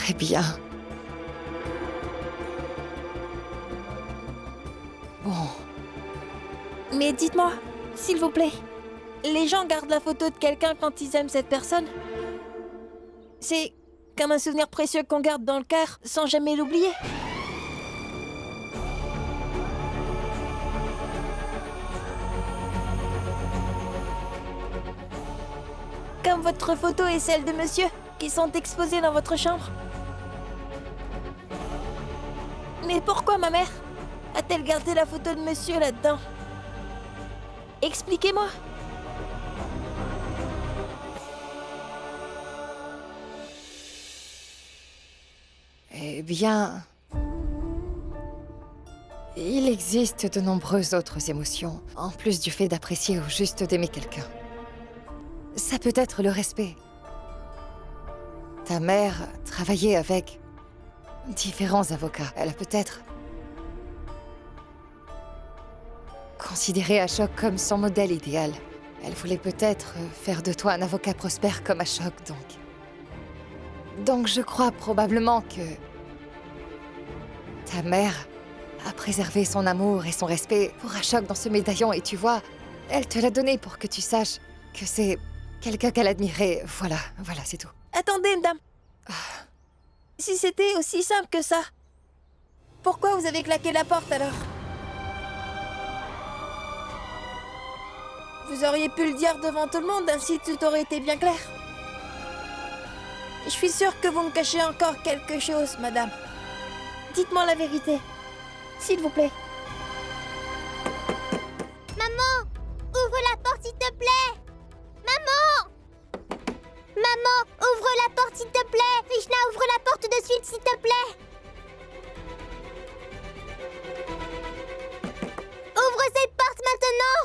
Très bien. Bon. Mais dites-moi, s'il vous plaît, les gens gardent la photo de quelqu'un quand ils aiment cette personne? C'est comme un souvenir précieux qu'on garde dans le cœur sans jamais l'oublier. Comme votre photo et celle de monsieur, qui sont exposées dans votre chambre. Mais pourquoi ma mère a-t-elle gardé la photo de monsieur là-dedans? Expliquez-moi. Eh bien... Il existe de nombreuses autres émotions, en plus du fait d'apprécier ou juste d'aimer quelqu'un. Ça peut être le respect. Ta mère travaillait avec différents avocats. Elle a peut-être considéré Ashok comme son modèle idéal. Elle voulait peut-être faire de toi un avocat prospère comme Ashok, Donc je crois probablement que ta mère a préservé son amour et son respect pour Ashok dans ce médaillon et tu vois, elle te l'a donné pour que tu saches que c'est quelqu'un qu'elle admirait. Voilà, c'est tout. Attendez, madame. Si c'était aussi simple que ça, pourquoi vous avez claqué la porte alors? Vous auriez pu le dire devant tout le monde, ainsi tout aurait été bien clair. Je suis sûre que vous me cachez encore quelque chose, madame. Dites-moi la vérité, s'il vous plaît. Maman, ouvre la porte s'il te plaît. Maman! Maman, ouvre la porte s'il te plaît. Krishna, ouvre la porte de suite s'il te plaît. Ouvre cette porte maintenant.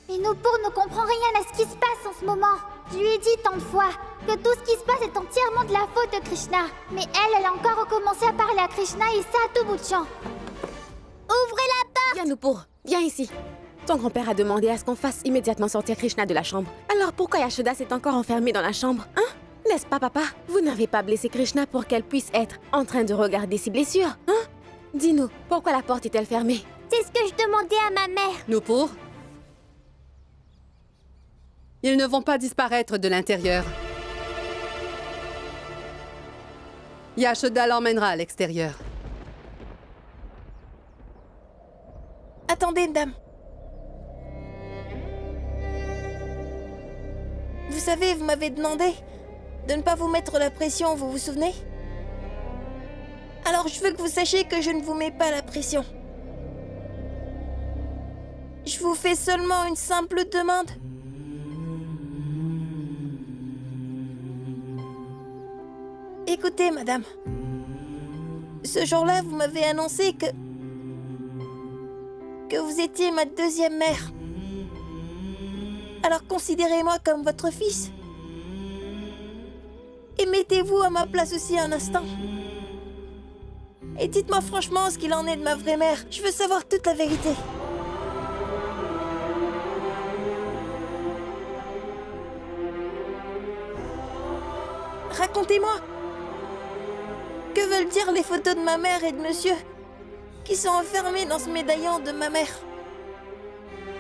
Mais Nupur ne comprend rien à ce qui se passe en ce moment. Je lui ai dit tant de fois que tout ce qui se passe est entièrement de la faute de Krishna. Mais elle a encore recommencé à parler à Krishna et ça à tout bout de champ. Ouvrez la porte! Viens, Nupur, viens ici. Ton grand-père a demandé à ce qu'on fasse immédiatement sortir Krishna de la chambre. Alors pourquoi Yashoda s'est encore enfermée dans la chambre, hein? N'est-ce pas, papa? Vous n'avez pas blessé Krishna pour qu'elle puisse être en train de regarder ses blessures, hein? Dis-nous, pourquoi la porte est-elle fermée? C'est ce que je demandais à ma mère. Nupur? Ils ne vont pas disparaître de l'intérieur. Yashoda l'emmènera à l'extérieur. Attendez, madame. Vous savez, vous m'avez demandé de ne pas vous mettre la pression, vous vous souvenez? Alors je veux que vous sachiez que je ne vous mets pas la pression. Je vous fais seulement une simple demande. Écoutez, madame. Ce jour-là, vous m'avez annoncé que vous étiez ma deuxième mère. Alors considérez-moi comme votre fils. Et mettez-vous à ma place aussi un instant. Et dites-moi franchement ce qu'il en est de ma vraie mère. Je veux savoir toute la vérité. Racontez-moi. Que veulent dire les photos de ma mère et de monsieur qui sont enfermés dans ce médaillon de ma mère?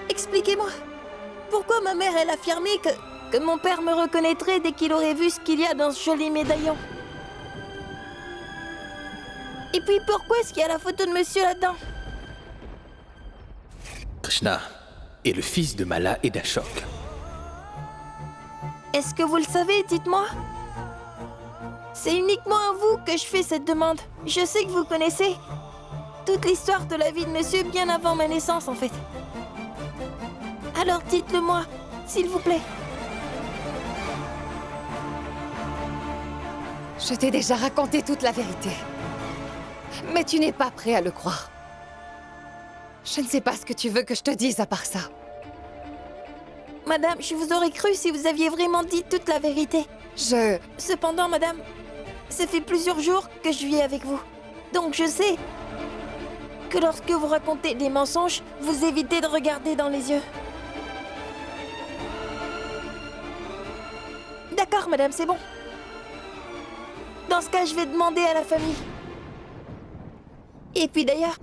Expliquez-moi. Pourquoi ma mère, elle a affirmé que mon père me reconnaîtrait dès qu'il aurait vu ce qu'il y a dans ce joli médaillon? Et puis pourquoi est-ce qu'il y a la photo de monsieur là-dedans? Krishna est le fils de Mala et d'Ashok. Est-ce que vous le savez? Dites-moi. C'est uniquement à vous que je fais cette demande. Je sais que vous connaissez toute l'histoire de la vie de monsieur bien avant ma naissance, en fait. Alors dites-le moi, s'il vous plaît. Je t'ai déjà raconté toute la vérité. Mais tu n'es pas prêt à le croire. Je ne sais pas ce que tu veux que je te dise à part ça. Madame, je vous aurais cru si vous aviez vraiment dit toute la vérité. Cependant, madame, ça fait plusieurs jours que je vis avec vous. Donc je sais que lorsque vous racontez des mensonges, vous évitez de regarder dans les yeux. D'accord, madame, c'est bon. Dans ce cas, je vais demander à la famille. Et puis d'ailleurs,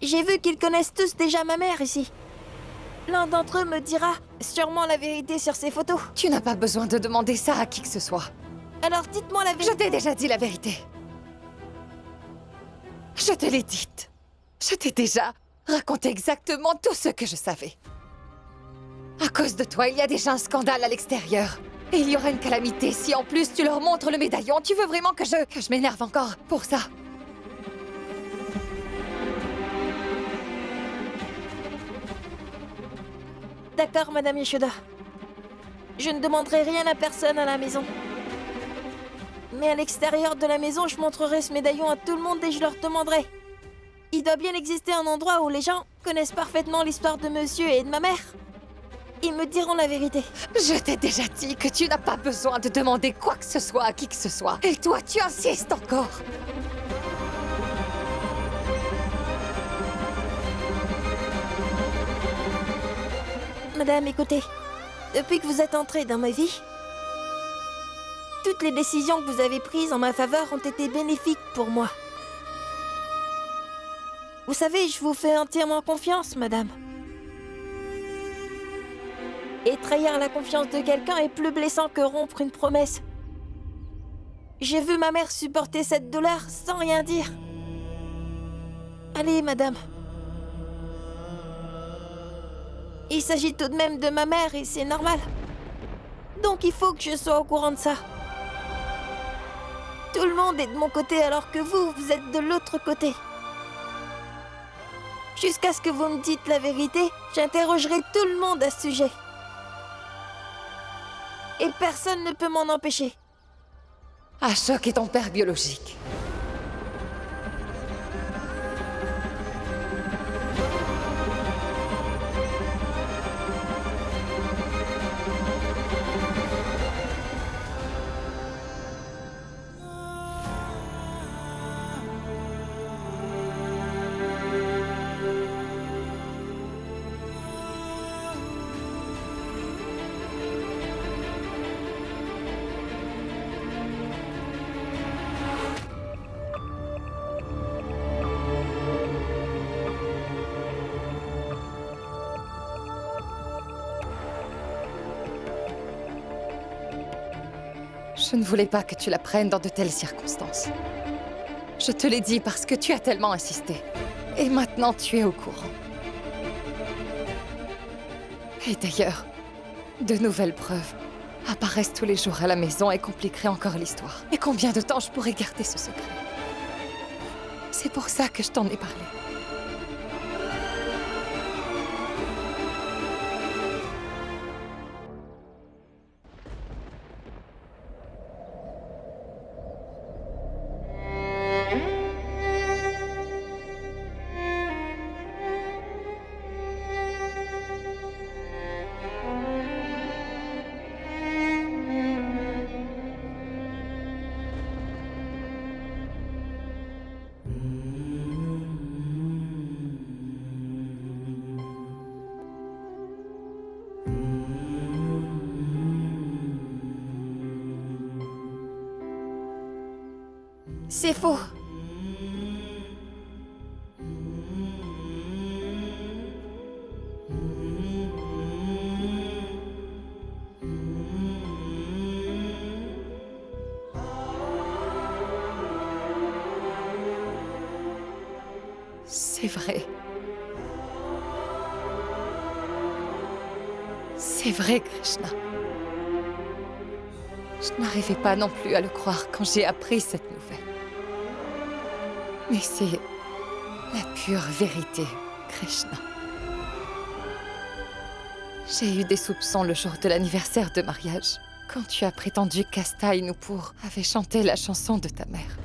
j'ai vu qu'ils connaissent tous déjà ma mère ici. L'un d'entre eux me dira sûrement la vérité sur ces photos. Tu n'as pas besoin de demander ça à qui que ce soit. Alors dites-moi la Je vérité. t'ai déjà dit la vérité. Je te l'ai dite. Je t'ai déjà raconté exactement tout ce que je savais. À cause de toi, il y a déjà un scandale à l'extérieur. Et il y aura une calamité si en plus tu leur montres le médaillon. Tu veux vraiment que je m'énerve encore pour ça? D'accord, Madame Yashoda. Je ne demanderai rien à personne à la maison. Mais à l'extérieur de la maison, je montrerai ce médaillon à tout le monde et je leur demanderai. Il doit bien exister un endroit où les gens connaissent parfaitement l'histoire de monsieur et de ma mère. Ils me diront la vérité. Je t'ai déjà dit que tu n'as pas besoin de demander quoi que ce soit à qui que ce soit. Et toi, tu insistes encore. Madame, écoutez. Depuis que vous êtes entrée dans ma vie, toutes les décisions que vous avez prises en ma faveur ont été bénéfiques pour moi. Vous savez, je vous fais entièrement confiance, madame. Et trahir la confiance de quelqu'un est plus blessant que rompre une promesse. J'ai vu ma mère supporter cette douleur sans rien dire. Allez, madame. Il s'agit tout de même de ma mère et c'est normal. Donc il faut que je sois au courant de ça. Tout le monde est de mon côté alors que vous êtes de l'autre côté. Jusqu'à ce que vous me dites la vérité, j'interrogerai tout le monde à ce sujet. Et personne ne peut m'en empêcher. Ashok est ton père biologique. Je ne voulais pas que tu la prennes dans de telles circonstances. Je te l'ai dit parce que tu as tellement insisté. Et maintenant, tu es au courant. Et d'ailleurs, de nouvelles preuves apparaissent tous les jours à la maison et compliqueraient encore l'histoire. Et combien de temps je pourrais garder ce secret? C'est pour ça que je t'en ai parlé. C'est faux. C'est vrai. C'est vrai, Krishna. Je n'arrivais pas non plus à le croire quand j'ai appris cette nouvelle. Mais c'est la pure vérité, Krishna. J'ai eu des soupçons le jour de l'anniversaire de mariage, quand tu as prétendu qu'Asta et Nupur avaient chanté la chanson de ta mère.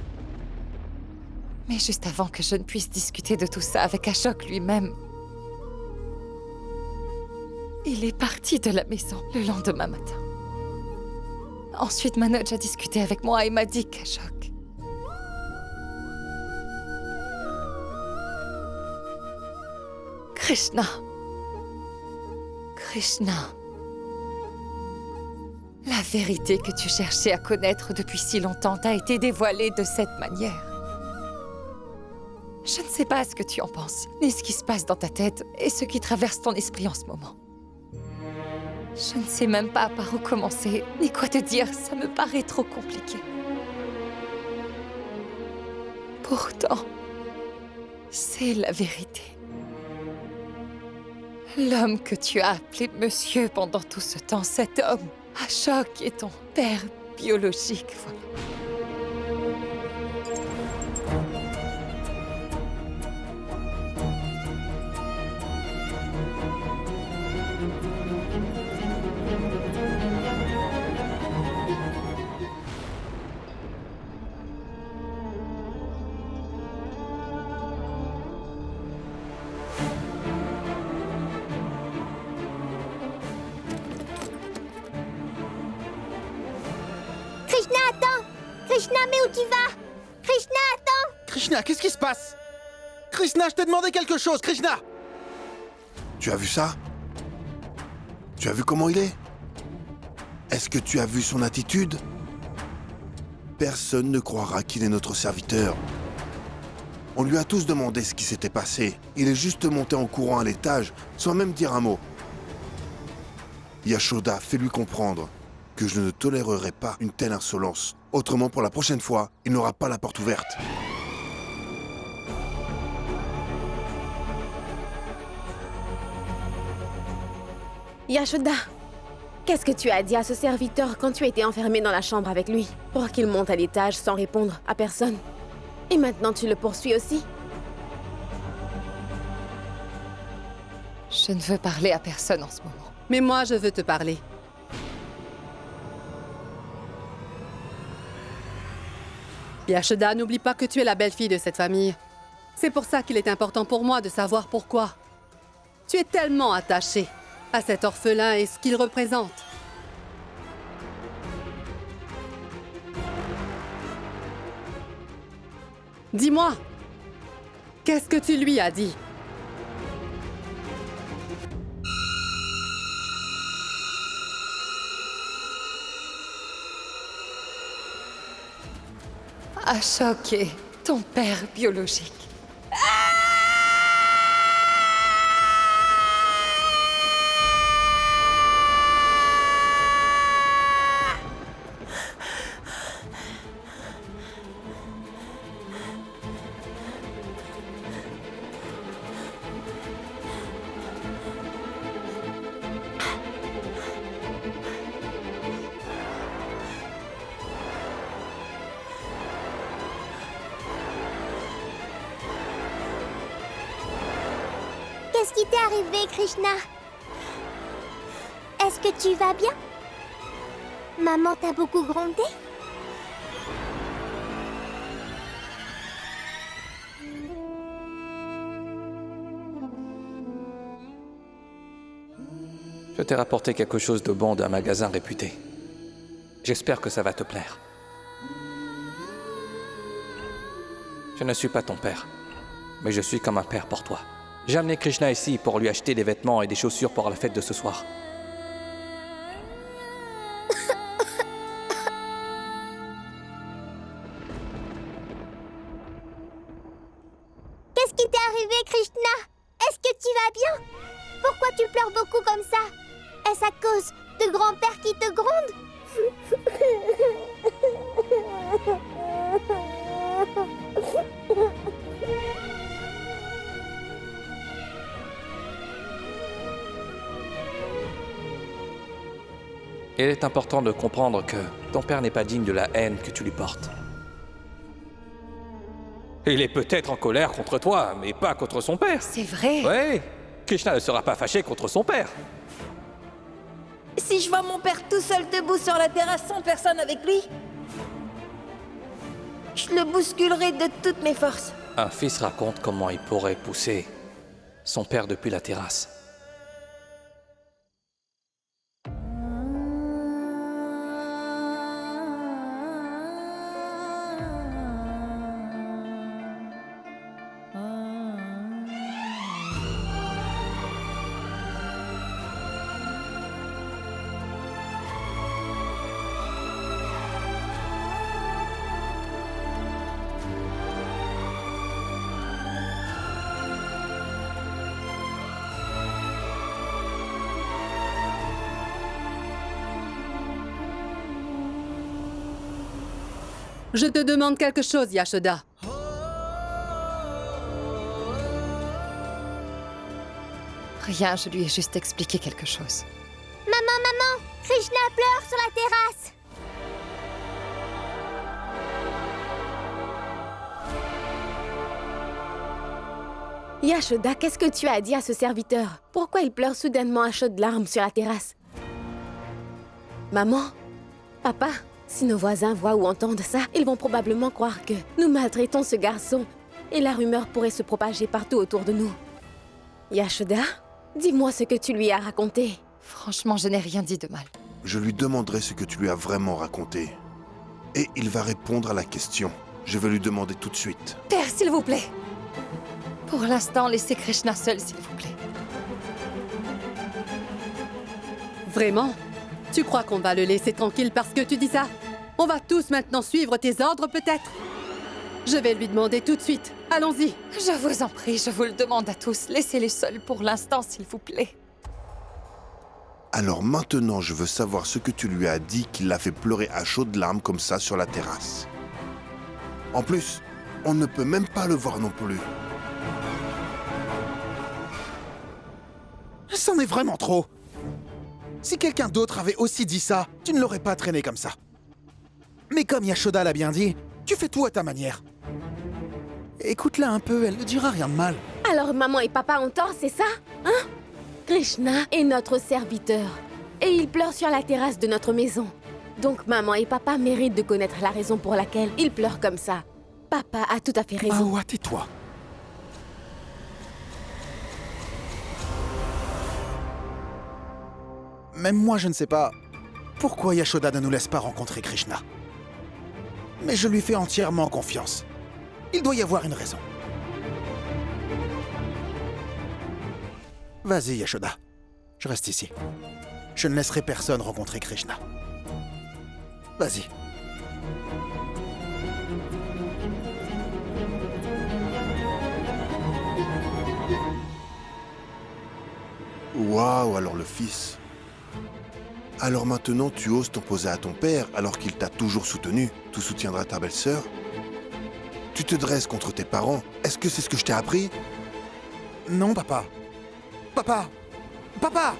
Mais juste avant que je ne puisse discuter de tout ça avec Ashok lui-même, il est parti de la maison le lendemain matin. Ensuite, Manoj a discuté avec moi et m'a dit qu'Ashok... Krishna. La vérité que tu cherchais à connaître depuis si longtemps t'a été dévoilée de cette manière. Je ne sais pas ce que tu en penses, ni ce qui se passe dans ta tête et ce qui traverse ton esprit en ce moment. Je ne sais même pas par où commencer, ni quoi te dire, ça me paraît trop compliqué. Pourtant, c'est la vérité. L'homme que tu as appelé monsieur pendant tout ce temps, cet homme, Ashok est ton père biologique, voilà. Krishna, attends! Krishna, mais où tu vas? Krishna, attends! Krishna, qu'est-ce qui se passe? Krishna, je t'ai demandé quelque chose, Krishna! Tu as vu ça? Tu as vu comment il est? Est-ce que tu as vu son attitude? Personne ne croira qu'il est notre serviteur. On lui a tous demandé ce qui s'était passé. Il est juste monté en courant à l'étage, sans même dire un mot. Yashoda, fais-lui comprendre que je ne tolérerai pas une telle insolence. Autrement, pour la prochaine fois, il n'aura pas la porte ouverte. Yashoda, qu'est-ce que tu as dit à ce serviteur quand tu étais enfermée dans la chambre avec lui pour qu'il monte à l'étage sans répondre à personne? Et maintenant tu le poursuis aussi? Je ne veux parler à personne en ce moment. Mais moi, je veux te parler. Yashoda, n'oublie pas que tu es la belle-fille de cette famille. C'est pour ça qu'il est important pour moi de savoir pourquoi. Tu es tellement attachée à cet orphelin et ce qu'il représente. Dis-moi, qu'est-ce que tu lui as dit? Ashok est ton père biologique. Qu'est-ce qui t'est arrivé, Krishna? Est-ce que tu vas bien? Maman t'a beaucoup grondé? Je t'ai rapporté quelque chose de bon d'un magasin réputé. J'espère que ça va te plaire. Je ne suis pas ton père, mais je suis comme un père pour toi. J'ai amené Krishna ici pour lui acheter des vêtements et des chaussures pour la fête de ce soir. Qu'est-ce qui t'est arrivé, Krishna? Est-ce que tu vas bien? Pourquoi tu pleures beaucoup comme ça? Est-ce à cause de grand-père qui te gronde? Il est important de comprendre que ton père n'est pas digne de la haine que tu lui portes. Il est peut-être en colère contre toi, mais pas contre son père. C'est vrai? Oui, Krishna ne sera pas fâché contre son père. Si je vois mon père tout seul debout sur la terrasse sans personne avec lui, je le bousculerai de toutes mes forces. Un fils raconte comment il pourrait pousser son père depuis la terrasse. Je te demande quelque chose, Yashoda. Rien, je lui ai juste expliqué quelque chose. Maman, Krishna pleure sur la terrasse. Yashoda, qu'est-ce que tu as dit à ce serviteur? Pourquoi il pleure soudainement à chaudes larmes sur la terrasse? Maman? Papa? Si nos voisins voient ou entendent ça, ils vont probablement croire que nous maltraitons ce garçon et la rumeur pourrait se propager partout autour de nous. Yashoda, dis-moi ce que tu lui as raconté. Franchement, je n'ai rien dit de mal. Je lui demanderai ce que tu lui as vraiment raconté. Et il va répondre à la question. Je vais lui demander tout de suite. Père, s'il vous plaît. Pour l'instant, laissez Krishna seul, s'il vous plaît. Vraiment? Tu crois qu'on va le laisser tranquille parce que tu dis ça? On va tous maintenant suivre tes ordres, peut-être? Je vais lui demander tout de suite. Allons-y. Je vous en prie, je vous le demande à tous. Laissez-les seuls pour l'instant, s'il vous plaît. Alors maintenant, je veux savoir ce que tu lui as dit qui l'a fait pleurer à chaudes larmes comme ça sur la terrasse. En plus, on ne peut même pas le voir non plus. C'en est vraiment trop. Si quelqu'un d'autre avait aussi dit ça, tu ne l'aurais pas traîné comme ça. Mais comme Yashoda l'a bien dit, tu fais tout à ta manière. Écoute-la un peu, elle ne dira rien de mal. Alors maman et papa ont tort, c'est ça? Hein? Krishna est notre serviteur. Et il pleure sur la terrasse de notre maison. Donc maman et papa méritent de connaître la raison pour laquelle il pleure comme ça. Papa a tout à fait raison. Mahoua, tais-toi. Même moi, je ne sais pas pourquoi Yashoda ne nous laisse pas rencontrer Krishna. Mais je lui fais entièrement confiance. Il doit y avoir une raison. Vas-y, Yashoda. Je reste ici. Je ne laisserai personne rencontrer Krishna. Vas-y. Waouh, alors le fils. Alors maintenant, tu oses t'opposer à ton père alors qu'il t'a toujours soutenu. Tu soutiendras ta belle-sœur? Tu te dresses contre tes parents. Est-ce que c'est ce que je t'ai appris? Non, papa. Papa! Papa!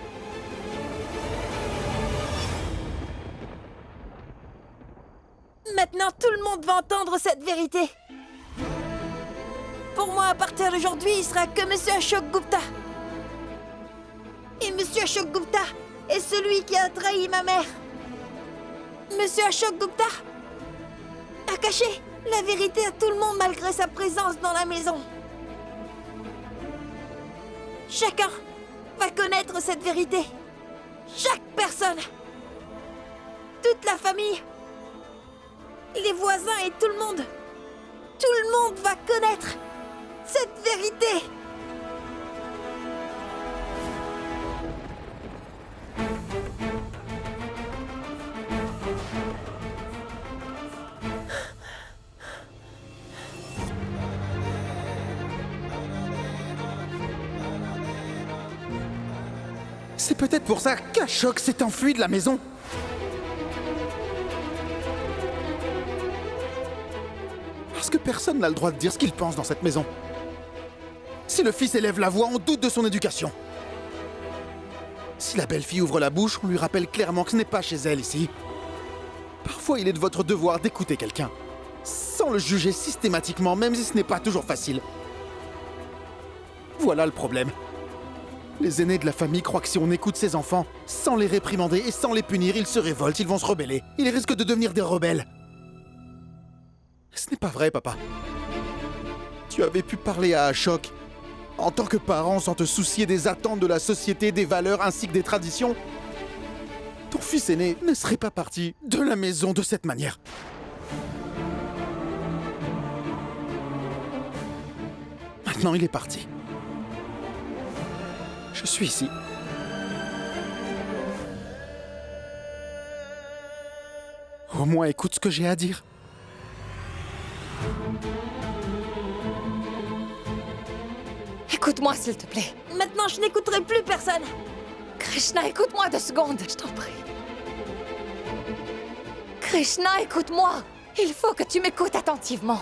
Maintenant, tout le monde va entendre cette vérité. Pour moi, à partir d'aujourd'hui, il sera que Monsieur Ashok Gupta. Et Monsieur Ashok Gupta est celui qui a trahi ma mère. Monsieur Ashok Gupta a caché la vérité à tout le monde malgré sa présence dans la maison. Chacun va connaître cette vérité. Chaque personne. Toute la famille. Les voisins et tout le monde. Tout le monde va connaître cette vérité. C'est peut-être pour ça qu'Ashok s'est enfui de la maison. Parce que personne n'a le droit de dire ce qu'il pense dans cette maison. Si le fils élève la voix, on doute de son éducation. Si la belle-fille ouvre la bouche, on lui rappelle clairement que ce n'est pas chez elle ici. Parfois, il est de votre devoir d'écouter quelqu'un, sans le juger systématiquement, même si ce n'est pas toujours facile. Voilà le problème. Les aînés de la famille croient que si on écoute ses enfants, sans les réprimander et sans les punir, ils se révoltent, ils vont se rebeller. Ils risquent de devenir des rebelles. Ce n'est pas vrai, papa. Tu avais pu parler à Ashok. En tant que parent, sans te soucier des attentes de la société, des valeurs ainsi que des traditions. Ton fils aîné ne serait pas parti de la maison de cette manière. Maintenant, il est parti. Je suis ici. Au moins, écoute ce que j'ai à dire. Écoute-moi, s'il te plaît. Maintenant, je n'écouterai plus personne. Krishna, écoute-moi 2 secondes, je t'en prie. Krishna, écoute-moi. Il faut que tu m'écoutes attentivement.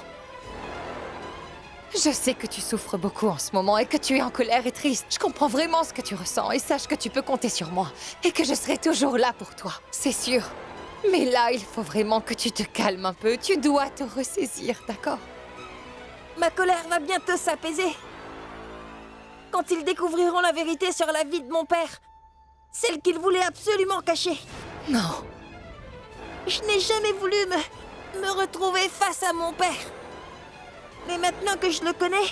Je sais que tu souffres beaucoup en ce moment et que tu es en colère et triste. Je comprends vraiment ce que tu ressens et sache que tu peux compter sur moi et que je serai toujours là pour toi, c'est sûr. Mais là, il faut vraiment que tu te calmes un peu. Tu dois te ressaisir, d'accord? Ma colère va bientôt s'apaiser. Quand ils découvriront la vérité sur la vie de mon père, celle qu'ils voulaient absolument cacher. Non. Je n'ai jamais voulu me retrouver face à mon père. Mais maintenant que je le connais,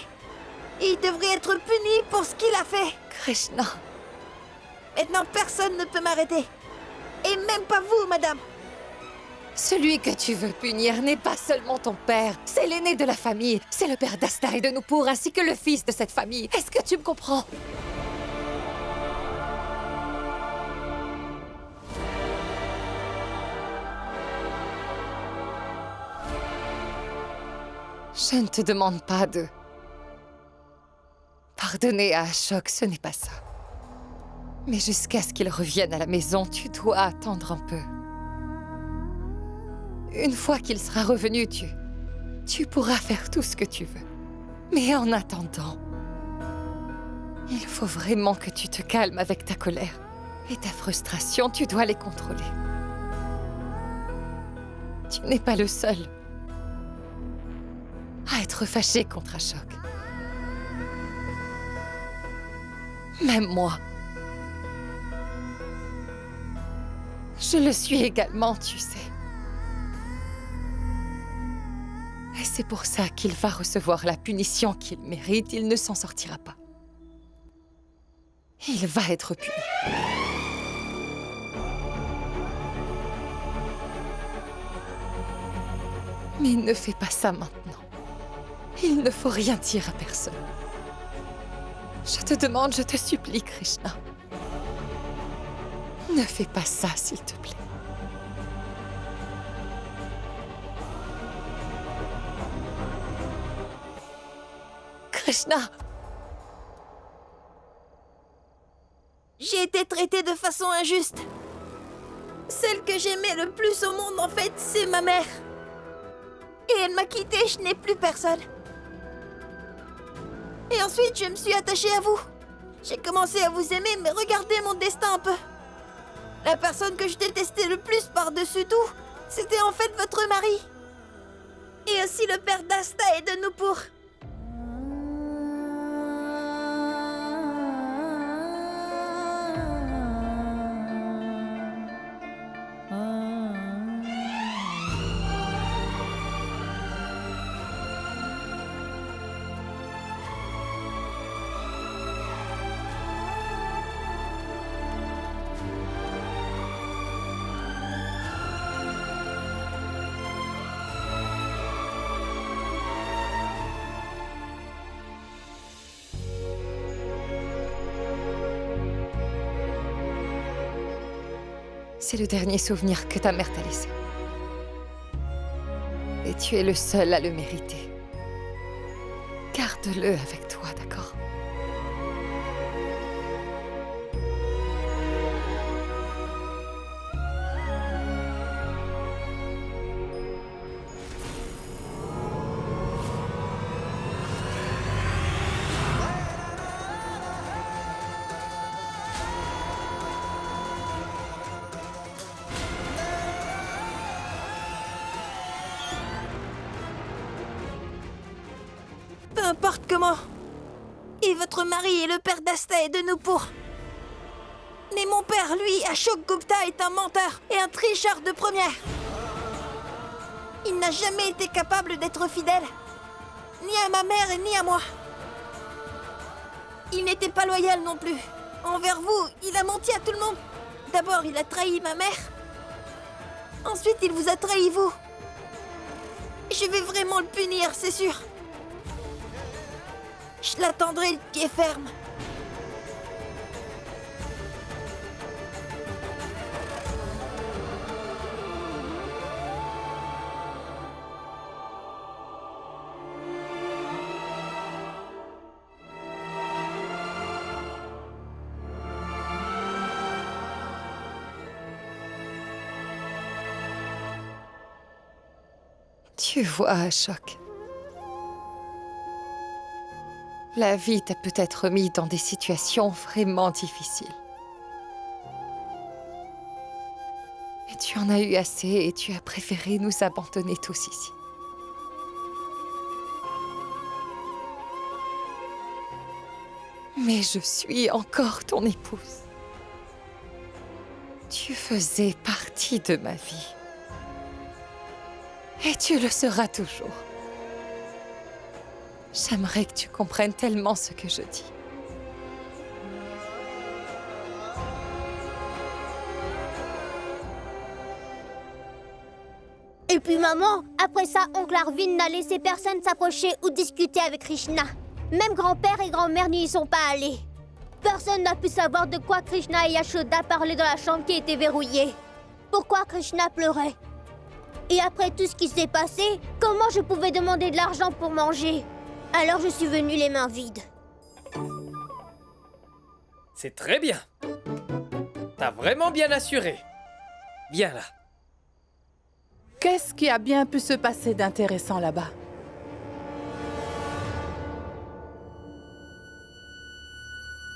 il devrait être puni pour ce qu'il a fait. Krishna, Maintenant, personne ne peut m'arrêter. Et même pas vous, madame. celui que tu veux punir n'est pas seulement ton père. C'est l'aîné de la famille. C'est le père d'Asta et de Nupur ainsi que le fils de cette famille. Est-ce que tu me comprends? Je ne te demande pas de pardonner à Ashok, ce n'est pas ça. Mais jusqu'à ce qu'il revienne à la maison, tu dois attendre un peu. Une fois qu'il sera revenu, tu pourras faire tout ce que tu veux. Mais en attendant, il faut vraiment que tu te calmes avec ta colère. Et ta frustration, tu dois les contrôler. Tu n'es pas le seul à être fâché contre Ashok. Même moi. Je le suis également, tu sais. Et c'est pour ça qu'il va recevoir la punition qu'il mérite. Il ne s'en sortira pas. Il va être puni. Mais ne fais pas ça maintenant. Il ne faut rien dire à personne. Je te demande, je te supplie, Krishna. Ne fais pas ça, s'il te plaît. Krishna, J'ai été traitée de façon injuste. Celle que j'aimais le plus au monde, en fait, c'est ma mère. Et elle m'a quittée, je n'ai plus personne. Et ensuite, je me suis attachée à vous. J'ai commencé à vous aimer, mais regardez mon destin un peu. La personne que je détestais le plus par-dessus tout, c'était en fait votre mari. Et aussi le père d'Asta et de Nupur. c'est le dernier souvenir que ta mère t'a laissé. Et tu es le seul à le mériter. Garde-le avec toi, d'accord? Peu importe comment. Et votre mari est le père d'Asta et de Nupur. Mais mon père, lui, Ashok Gupta, est un menteur et un tricheur de première. Il n'a jamais été capable d'être fidèle. Ni à ma mère ni à moi. Il n'était pas loyal non plus. Envers vous, il a menti à tout le monde. D'abord, il a trahi ma mère. Ensuite, il vous a trahi vous. Je vais vraiment le punir, c'est sûr. Je l'attendrai le pied ferme. Tu vois, Ashok, la vie t'a peut-être mis dans des situations vraiment difficiles. Et tu en as eu assez et tu as préféré nous abandonner tous ici. Mais je suis encore ton épouse. Tu faisais partie de ma vie. Et tu le seras toujours. J'aimerais que tu comprennes tellement ce que je dis. Et puis maman, après ça, oncle Arvind n'a laissé personne s'approcher ou discuter avec Krishna. Même grand-père et grand-mère n'y sont pas allés. Personne n'a pu savoir de quoi Krishna et Yashoda parlaient dans la chambre qui était verrouillée. Pourquoi Krishna pleurait. Et après tout ce qui s'est passé, comment je pouvais demander de l'argent pour manger? Alors je suis venue les mains vides. C'est très bien. T'as vraiment bien assuré. Viens là. Qu'est-ce qui a bien pu se passer d'intéressant là-bas?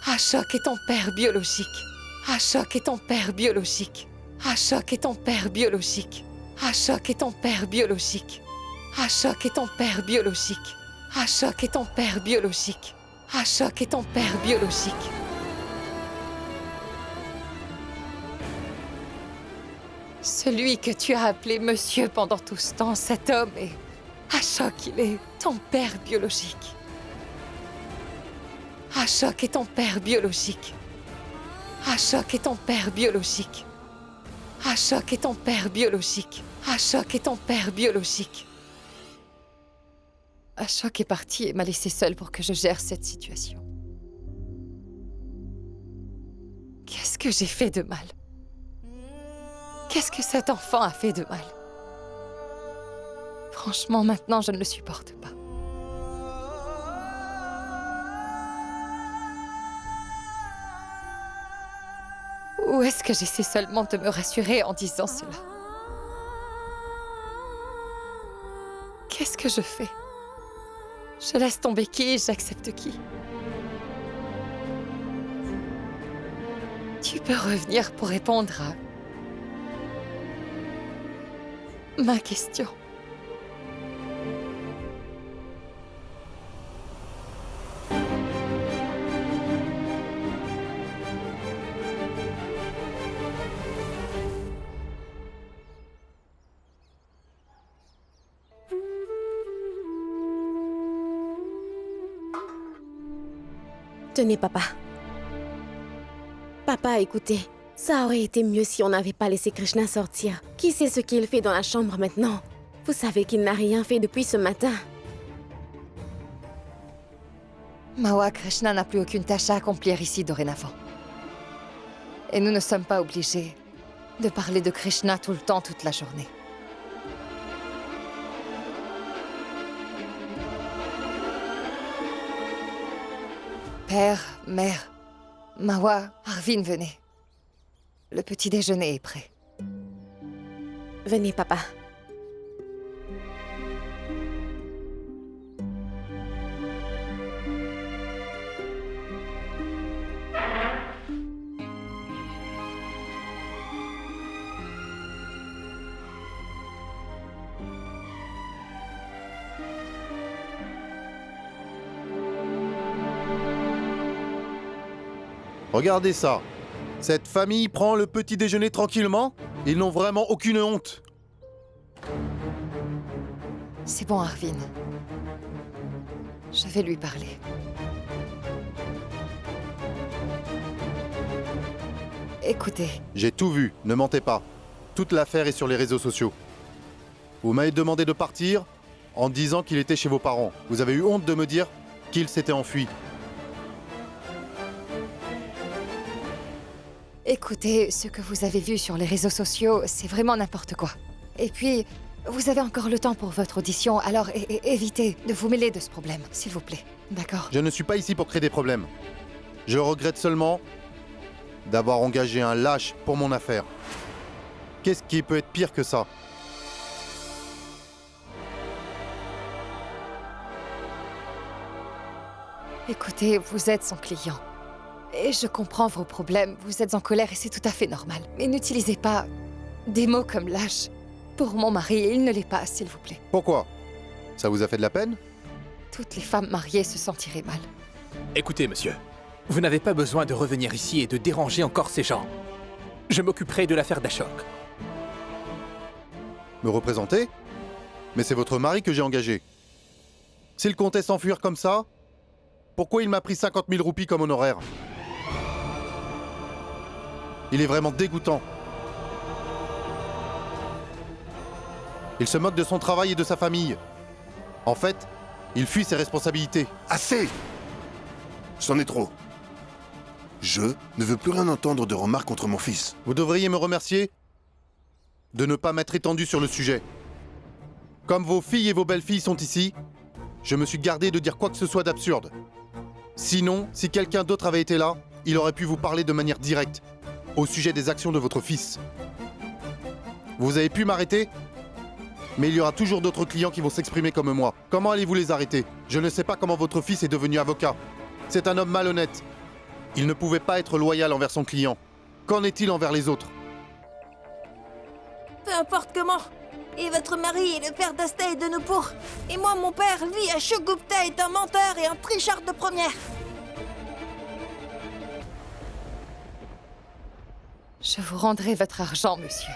Ashok est ton père biologique. Ashok est ton père biologique. Ashok est ton père biologique. Ashok est ton père biologique. Ashok est ton père biologique. Ashok est ton père biologique. Ashok est ton père biologique. Celui que tu as appelé monsieur pendant tout ce temps, cet homme est... Ashok, il est ton père biologique. Ashok est ton père biologique. Ashok est ton père biologique. Ashok est ton père biologique. Ashok est ton père biologique. Ashok est parti et m'a laissé seule pour que je gère cette situation. Qu'est-ce que j'ai fait de mal? Qu'est-ce que cet enfant a fait de mal? Franchement, maintenant, je ne le supporte pas. Ou est-ce que j'essaie seulement de me rassurer en disant cela? Qu'est-ce que je fais? Je laisse tomber qui, j'accepte qui? Tu peux revenir pour répondre à ma question. Tenez, papa. Papa, écoutez, ça aurait été mieux si on n'avait pas laissé Krishna sortir. Qui sait ce qu'il fait dans la chambre maintenant? Vous savez qu'il n'a rien fait depuis ce matin. Mawa, Krishna n'a plus aucune tâche à accomplir ici dorénavant. Et nous ne sommes pas obligés de parler de Krishna tout le temps, toute la journée. Père, mère, Mawa, Arvind, venez. Le petit déjeuner est prêt. Venez, papa. Regardez ça. Cette famille prend le petit déjeuner tranquillement. Ils n'ont vraiment aucune honte. C'est bon, Arvind. Je vais lui parler. Écoutez, J'ai tout vu, ne mentez pas. Toute l'affaire est sur les réseaux sociaux. Vous m'avez demandé de partir en disant qu'il était chez vos parents. Vous avez eu honte de me dire qu'il s'était enfui. écoutez, ce que vous avez vu sur les réseaux sociaux, c'est vraiment n'importe quoi. Et puis, vous avez encore le temps pour votre audition, alors évitez de vous mêler de ce problème, s'il vous plaît. D'accord? Je ne suis pas ici pour créer des problèmes. Je regrette seulement d'avoir engagé un lâche pour mon affaire. Qu'est-ce qui peut être pire que ça? Écoutez, vous êtes son client. Et je comprends vos problèmes, vous êtes en colère et c'est tout à fait normal. Mais n'utilisez pas des mots comme lâche. Pour mon mari, il ne l'est pas, s'il vous plaît. Pourquoi? Ça vous a fait de la peine? Toutes les femmes mariées se sentiraient mal. Écoutez, monsieur, vous n'avez pas besoin de revenir ici et de déranger encore ces gens. Je m'occuperai de l'affaire d'Ashok. Me représenter? Mais c'est votre mari que j'ai engagé. S'il comptait s'enfuir comme ça, pourquoi il m'a pris 50 000 roupies comme honoraire? Il est vraiment dégoûtant. Il se moque de son travail et de sa famille. En fait, il fuit ses responsabilités. Assez! C'en est trop. Je ne veux plus rien entendre de remarques contre mon fils. Vous devriez me remercier de ne pas m'être étendu sur le sujet. Comme vos filles et vos belles-filles sont ici, je me suis gardé de dire quoi que ce soit d'absurde. Sinon, si quelqu'un d'autre avait été là, il aurait pu vous parler de manière directe, au sujet des actions de votre fils. Vous avez pu m'arrêter? Mais il y aura toujours d'autres clients qui vont s'exprimer comme moi. Comment allez-vous les arrêter? Je ne sais pas comment votre fils est devenu avocat. C'est un homme malhonnête. Il ne pouvait pas être loyal envers son client. Qu'en est-il envers les autres? Peu importe comment. Et votre mari est le père d'Asta et de Nupur. Et moi, mon père, lui, Ashok Gupta, est un menteur et un tricheur de première. Je vous rendrai votre argent, monsieur.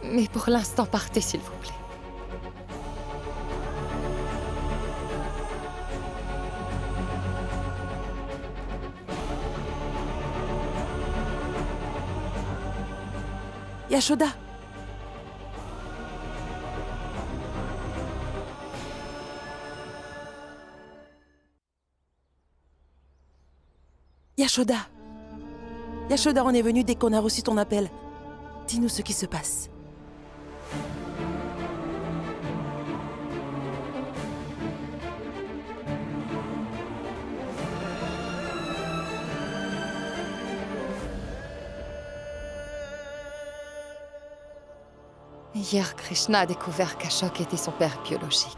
Mais pour l'instant, partez, s'il vous plaît. Yashoda! Yashoda! Yashoda, on est venu dès qu'on a reçu ton appel. Dis-nous ce qui se passe. Hier, Krishna a découvert qu'Ashok était son père biologique.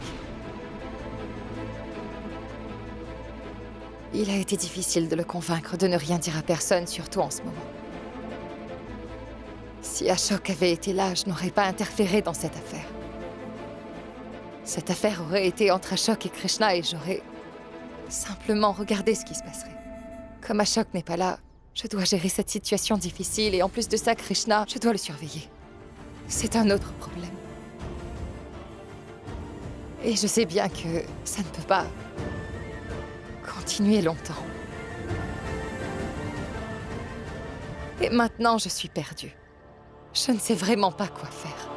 Il a été difficile de le convaincre de ne rien dire à personne, surtout en ce moment. Si Ashok avait été là, je n'aurais pas interféré dans cette affaire. Cette affaire aurait été entre Ashok et Krishna et j'aurais simplement regardé ce qui se passerait. Comme Ashok n'est pas là, je dois gérer cette situation difficile et en plus de ça, Krishna, je dois le surveiller. C'est un autre problème. Et je sais bien que ça ne peut pas continuer longtemps. Et maintenant, je suis perdue. Je ne sais vraiment pas quoi faire.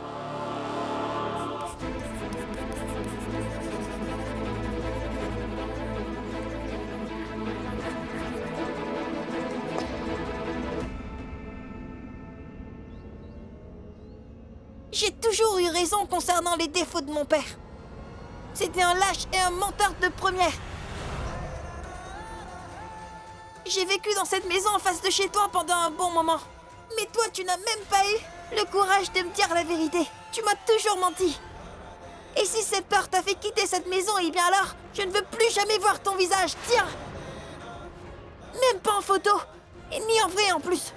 J'ai toujours eu raison concernant les défauts de mon père. C'était un lâche et un menteur de première. J'ai vécu dans cette maison en face de chez toi pendant un bon moment. Mais toi, tu n'as même pas eu le courage de me dire la vérité. Tu m'as toujours menti. Et si cette peur t'a fait quitter cette maison, eh bien alors, je ne veux plus jamais voir ton visage. Tiens! Même pas en photo. Et ni en vrai en plus.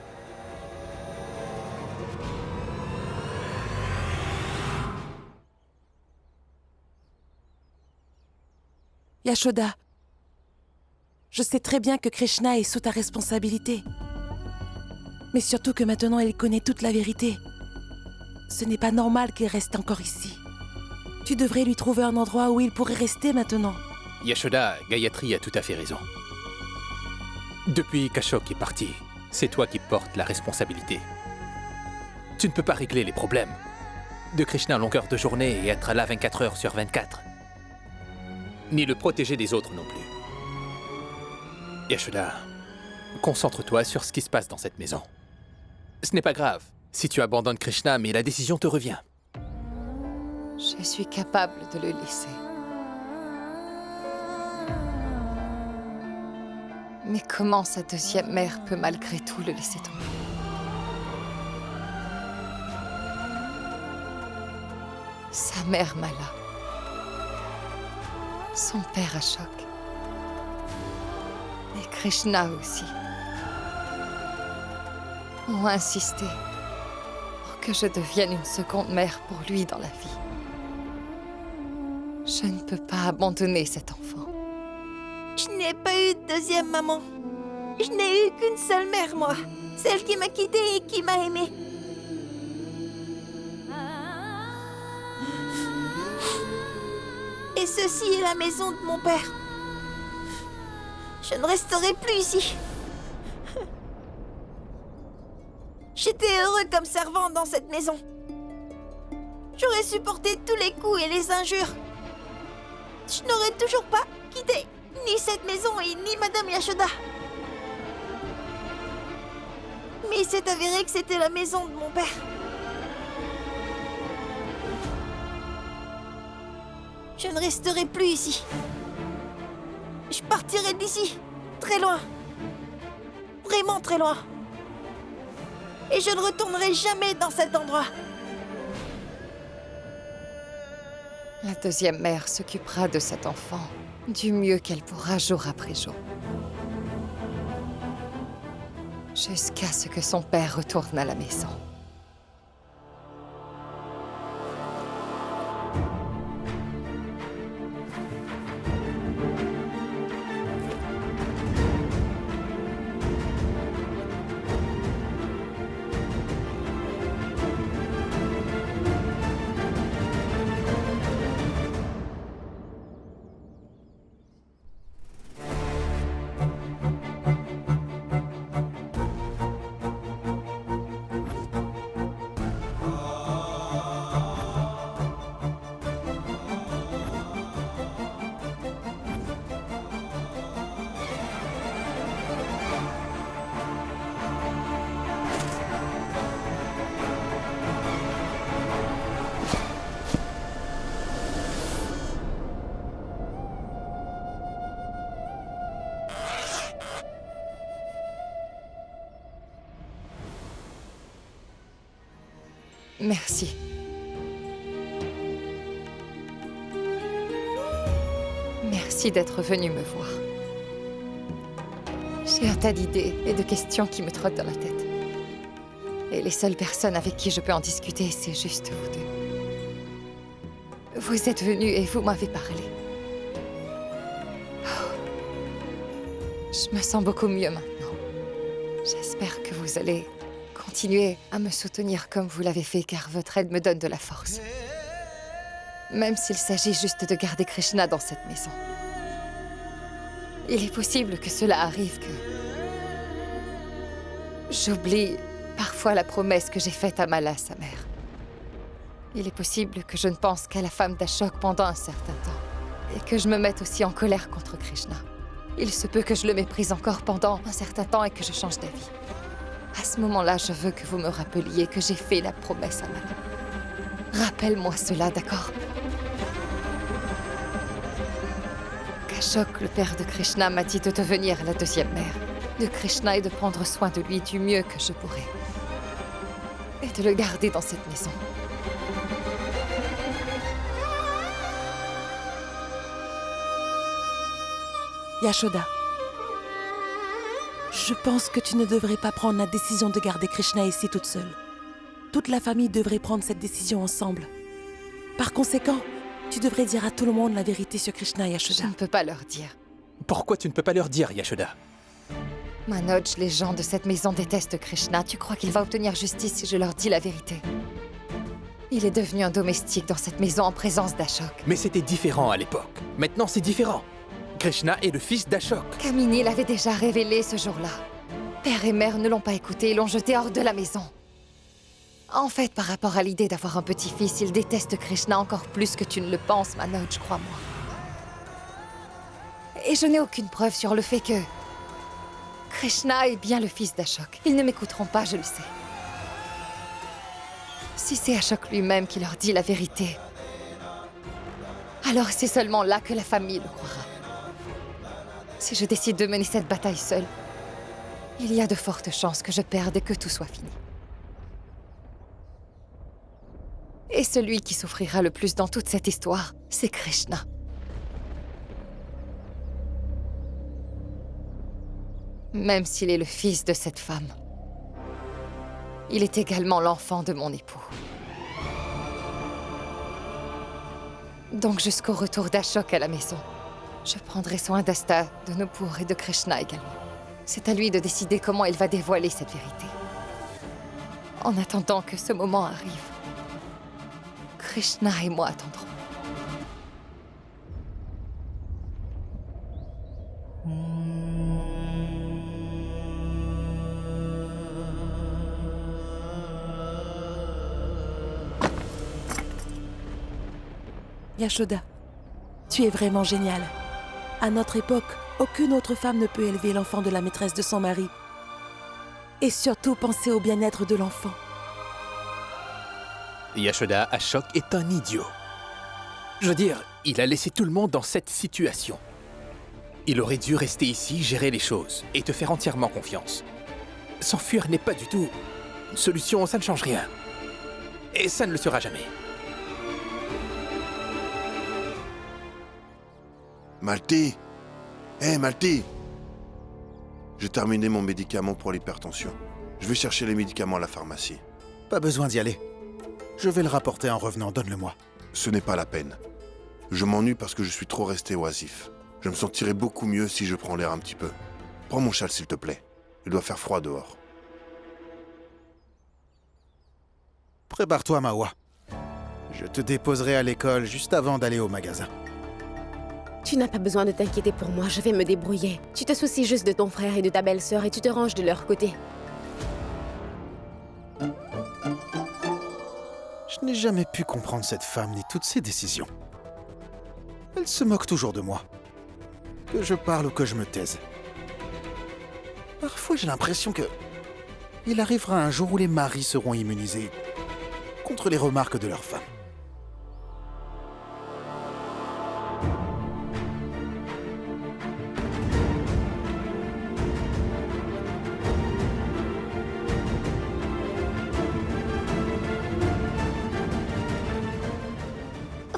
Yashoda, je sais très bien que Krishna est sous ta responsabilité. Mais surtout que maintenant elle connaît toute la vérité. Ce n'est pas normal qu'il reste encore ici. Tu devrais lui trouver un endroit où il pourrait rester maintenant. Yashoda, Gayatri a tout à fait raison. Depuis qu'Ashok est parti, c'est toi qui portes la responsabilité. Tu ne peux pas régler les problèmes de Krishna à longueur de journée et être là 24 heures sur 24. Ni le protéger des autres non plus. Yashoda, concentre-toi sur ce qui se passe dans cette maison. Ce n'est pas grave si tu abandonnes Krishna, mais la décision te revient. Je suis capable de le laisser. Mais comment sa deuxième mère peut malgré tout le laisser tomber? Sa mère Mala. Son père Ashok. Et Krishna aussi. Ont insisté pour que je devienne une seconde mère pour lui dans la vie. Je ne peux pas abandonner cet enfant. Je n'ai pas eu de deuxième maman. Je n'ai eu qu'une seule mère, moi. Celle qui m'a quittée et qui m'a aimée. Et ceci est la maison de mon père. Je ne resterai plus ici. J'étais heureux comme servant dans cette maison. J'aurais supporté tous les coups et les injures. Je n'aurais toujours pas quitté ni cette maison et ni Madame Yashoda. Mais il s'est avéré que c'était la maison de mon père. Je ne resterai plus ici. Je partirai d'ici, très loin. Vraiment très loin. Et je ne retournerai jamais dans cet endroit. La deuxième mère s'occupera de cet enfant du mieux qu'elle pourra jour après jour. Jusqu'à ce que son père retourne à la maison. Merci. Merci d'être venu me voir. J'ai un tas d'idées et de questions qui me trottent dans la tête. Et les seules personnes avec qui je peux en discuter, c'est juste vous deux. Vous êtes venus et vous m'avez parlé. Oh. Je me sens beaucoup mieux maintenant. J'espère que vous allez continuez à me soutenir comme vous l'avez fait, car votre aide me donne de la force. Même s'il s'agit juste de garder Krishna dans cette maison. Il est possible que cela arrive, que j'oublie parfois la promesse que j'ai faite à Mala, sa mère. Il est possible que je ne pense qu'à la femme d'Ashok pendant un certain temps, et que je me mette aussi en colère contre Krishna. Il se peut que je le méprise encore pendant un certain temps et que je change d'avis. À ce moment-là, je veux que vous me rappeliez que j'ai fait la promesse à Mala. Rappelle-moi cela, d'accord? Qu'Ashok, le père de Krishna, m'a dit de devenir la deuxième mère de Krishna et de prendre soin de lui du mieux que je pourrais. Et de le garder dans cette maison. Yashoda, je pense que tu ne devrais pas prendre la décision de garder Krishna ici toute seule. Toute la famille devrait prendre cette décision ensemble. Par conséquent, tu devrais dire à tout le monde la vérité sur Krishna, Yashoda. Je ne peux pas leur dire. Pourquoi tu ne peux pas leur dire, Yashoda? Manoj, les gens de cette maison détestent Krishna. Tu crois qu'il va obtenir justice si je leur dis la vérité? Il est devenu un domestique dans cette maison en présence d'Ashok. Mais c'était différent à l'époque. Maintenant, c'est différent. Krishna est le fils d'Ashok. Kamini l'avait déjà révélé ce jour-là. Père et mère ne l'ont pas écouté et l'ont jeté hors de la maison. En fait, par rapport à l'idée d'avoir un petit-fils, il déteste Krishna encore plus que tu ne le penses, Manoj, crois-moi. Et je n'ai aucune preuve sur le fait que Krishna est bien le fils d'Ashok. Ils ne m'écouteront pas, je le sais. Si c'est Ashok lui-même qui leur dit la vérité, alors c'est seulement là que la famille le croira. Si je décide de mener cette bataille seule, il y a de fortes chances que je perde et que tout soit fini. Et celui qui souffrira le plus dans toute cette histoire, c'est Krishna. Même s'il est le fils de cette femme, il est également l'enfant de mon époux. Donc jusqu'au retour d'Ashok à la maison, je prendrai soin d'Asta, de Nupur et de Krishna également. C'est à lui de décider comment il va dévoiler cette vérité. En attendant que ce moment arrive, Krishna et moi attendrons. Yashoda, tu es vraiment géniale. À notre époque, aucune autre femme ne peut élever l'enfant de la maîtresse de son mari. Et surtout penser au bien-être de l'enfant. Yashoda Ashok est un idiot. Je veux dire, il a laissé tout le monde dans cette situation. Il aurait dû rester ici, gérer les choses, et te faire entièrement confiance. S'enfuir n'est pas du tout une solution, ça ne change rien. Et ça ne le sera jamais. Malty! Hé, Malty! J'ai terminé mon médicament pour l'hypertension. Je vais chercher les médicaments à la pharmacie. Pas besoin d'y aller. Je vais le rapporter en revenant, donne-le-moi. Ce n'est pas la peine. Je m'ennuie parce que je suis trop resté oisif. Je me sentirais beaucoup mieux si je prends l'air un petit peu. Prends mon châle, s'il te plaît. Il doit faire froid dehors. Prépare-toi, Mawa. Je te déposerai à l'école juste avant d'aller au magasin. Tu n'as pas besoin de t'inquiéter pour moi, je vais me débrouiller. Tu te soucies juste de ton frère et de ta belle-sœur et tu te ranges de leur côté. Je n'ai jamais pu comprendre cette femme ni toutes ses décisions. Elle se moque toujours de moi. Que je parle ou que je me taise. Parfois, j'ai l'impression que... il arrivera un jour où les maris seront immunisés contre les remarques de leurs femmes.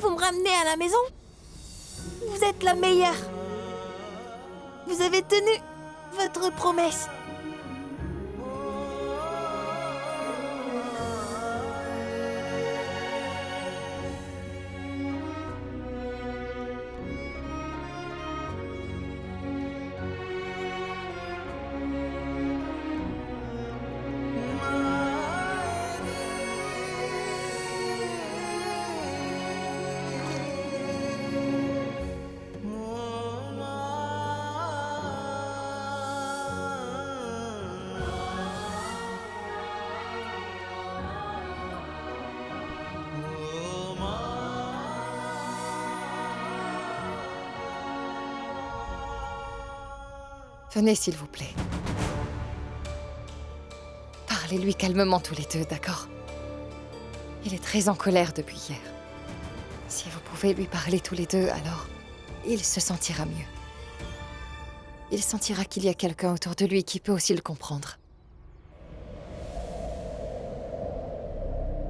Vous me ramenez à la maison? Vous êtes la meilleure. Vous avez tenu votre promesse. Venez, s'il vous plaît. Parlez-lui calmement tous les deux, d'accord? Il est très en colère depuis hier. Si vous pouvez lui parler tous les deux, alors il se sentira mieux. Il sentira qu'il y a quelqu'un autour de lui qui peut aussi le comprendre.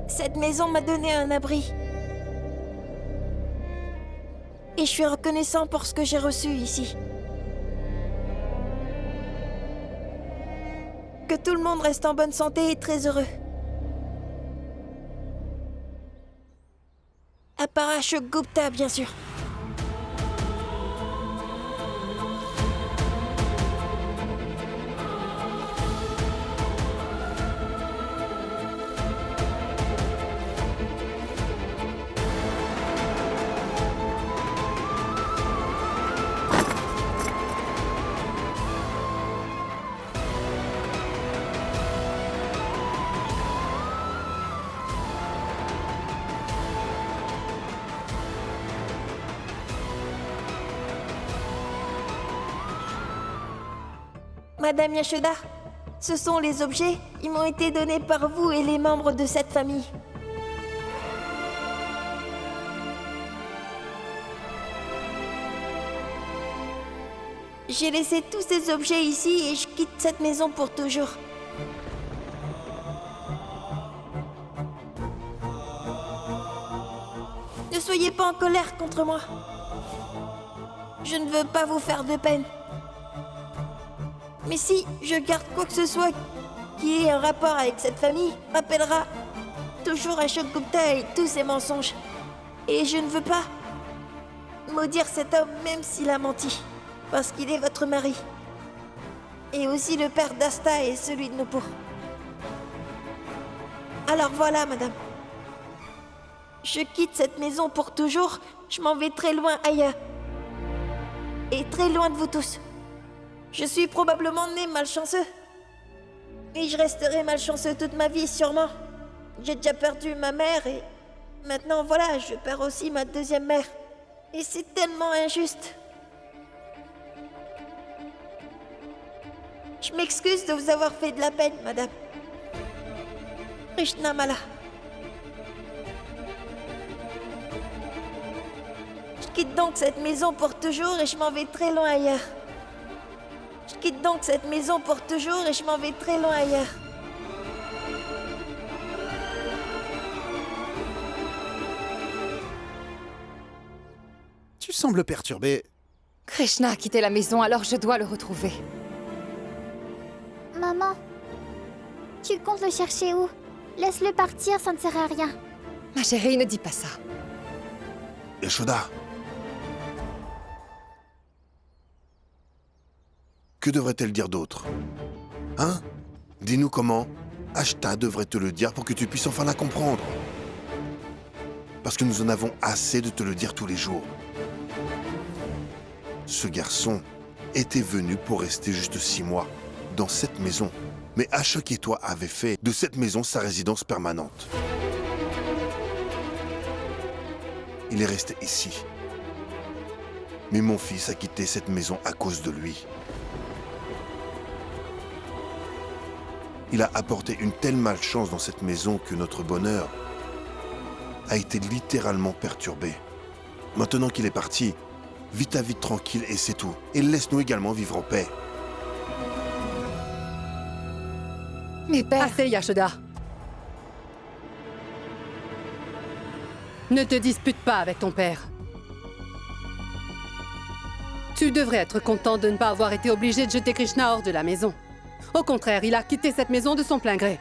Cette maison m'a donné un abri. Et je suis reconnaissant pour ce que j'ai reçu ici. Que tout le monde reste en bonne santé et très heureux. À part Ashok Gupta, bien sûr. Madame Yashoda, ce sont les objets. Ils m'ont été donnés par vous et les membres de cette famille. J'ai laissé tous ces objets ici et je quitte cette maison pour toujours. Ne soyez pas en colère contre moi. Je ne veux pas vous faire de peine. Mais si je garde quoi que ce soit qui ait un rapport avec cette famille, rappellera toujours Ashok Gupta et tous ses mensonges. Et je ne veux pas maudire cet homme même s'il a menti, parce qu'il est votre mari. Et aussi le père d'Asta et celui de Nupur. Alors voilà, madame. Je quitte cette maison pour toujours, je m'en vais très loin ailleurs. Et très loin de vous tous. Je suis probablement né malchanceux. Et je resterai malchanceux toute ma vie, sûrement. J'ai déjà perdu ma mère et... maintenant, voilà, je perds aussi ma deuxième mère. Et c'est tellement injuste. Je m'excuse de vous avoir fait de la peine, madame. Krishna Mala. Je quitte donc cette maison pour toujours et je m'en vais très loin ailleurs. Je quitte donc cette maison pour toujours et je m'en vais très loin ailleurs. Tu sembles perturbé. Krishna a quitté la maison, alors je dois le retrouver. Maman, tu comptes le chercher où? Laisse-le partir, ça ne sert à rien. Ma chérie, ne dis pas ça. Yashoda. Que devrait-elle dire d'autre? Hein? Dis-nous comment. Ashta devrait te le dire pour que tu puisses enfin la comprendre. Parce que nous en avons assez de te le dire tous les jours. Ce garçon était venu pour rester juste 6 mois dans cette maison. Mais Ashok et toi avez fait de cette maison sa résidence permanente. Il est resté ici. Mais mon fils a quitté cette maison à cause de lui. Il a apporté une telle malchance dans cette maison que notre bonheur a été littéralement perturbé. Maintenant qu'il est parti, vis ta vie tranquille et c'est tout. Et laisse-nous également vivre en paix. Mais père... Assez, Yashoda. Ne te dispute pas avec ton père. Tu devrais être content de ne pas avoir été obligé de jeter Krishna hors de la maison. Au contraire, il a quitté cette maison de son plein gré.